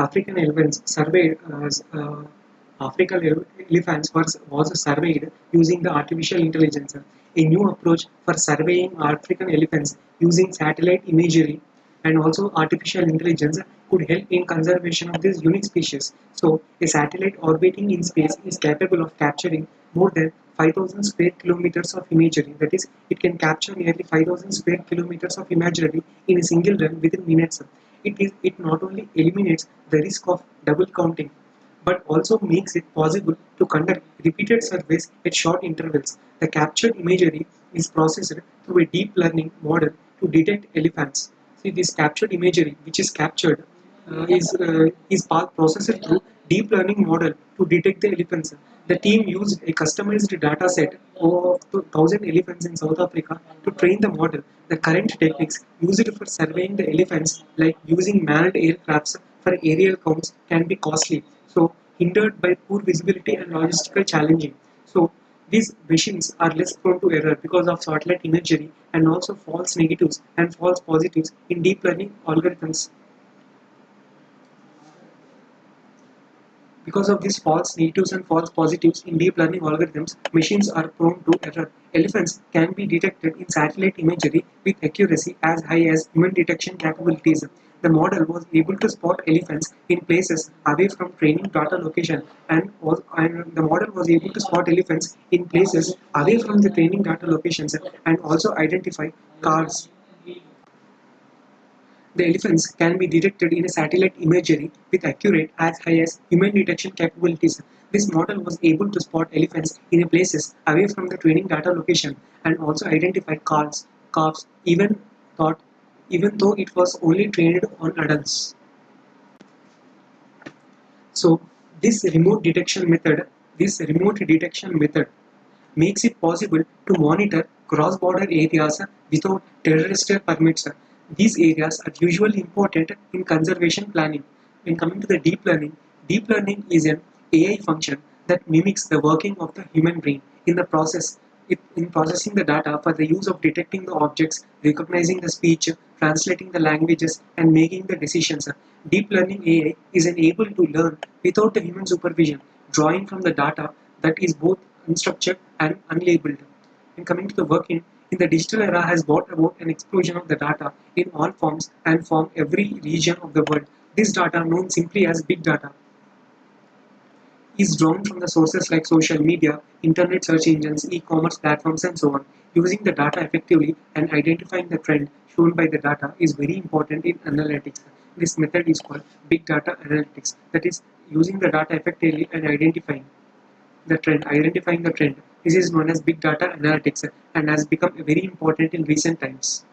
African elephants surveyed African elephants was surveyed using the artificial intelligence. A new approach for surveying African elephants using satellite imagery and also artificial intelligence could help in conservation of this unique species. So, a satellite orbiting in space is capable of capturing more than 5,000 square kilometers of imagery. That is, it can capture nearly 5,000 square kilometers of imagery in a single run within minutes. It not only eliminates the risk of double counting, but also makes it possible to conduct repeated surveys at short intervals. The captured imagery is processed through a deep learning model to detect elephants. See, this captured imagery, which is captured, processed through deep learning model to detect the elephants. The team used a customized data set of 1,000 elephants in South Africa to train the model. The current techniques used for surveying the elephants, like using manned aircrafts for aerial counts, can be costly. So, hindered by poor visibility and logistical challenging. So, these machines are less prone to error because of satellite imagery and also false negatives and false positives in deep learning algorithms. Because of these false negatives and false positives in deep learning algorithms, machines are prone to error. Elephants can be detected in satellite imagery with accuracy as high as human detection capabilities. The model was able to spot elephants in places away from training data location and the model was able to spot elephants in places away from the training data locations and also identify cars. The elephants can be detected in a satellite imagery with accurate as high as human detection capabilities. This model was able to spot elephants in places away from the training data location and also identify calves, thought, even though it was only trained on adults. So this remote detection method makes it possible to monitor cross-border areas without terrestrial permits. These areas are usually important in conservation planning. When coming to the deep learning is an AI function that mimics the working of the human brain. In processing the data for the use of detecting the objects, recognizing the speech, translating the languages, and making the decisions. Deep learning AI is able to learn without the human supervision, drawing from the data that is both unstructured and unlabeled. And coming to the working, in the digital era has brought about an explosion of the data in all forms and from every region of the world. This data, known simply as big data, is drawn from the sources like social media, internet search engines, e-commerce platforms, and so on. Using the data effectively and identifying the trend shown by the data is very important in analytics. This method is called big data analytics. That is, using the data effectively and identifying the trend. This is known as big data analytics and has become very important in recent times.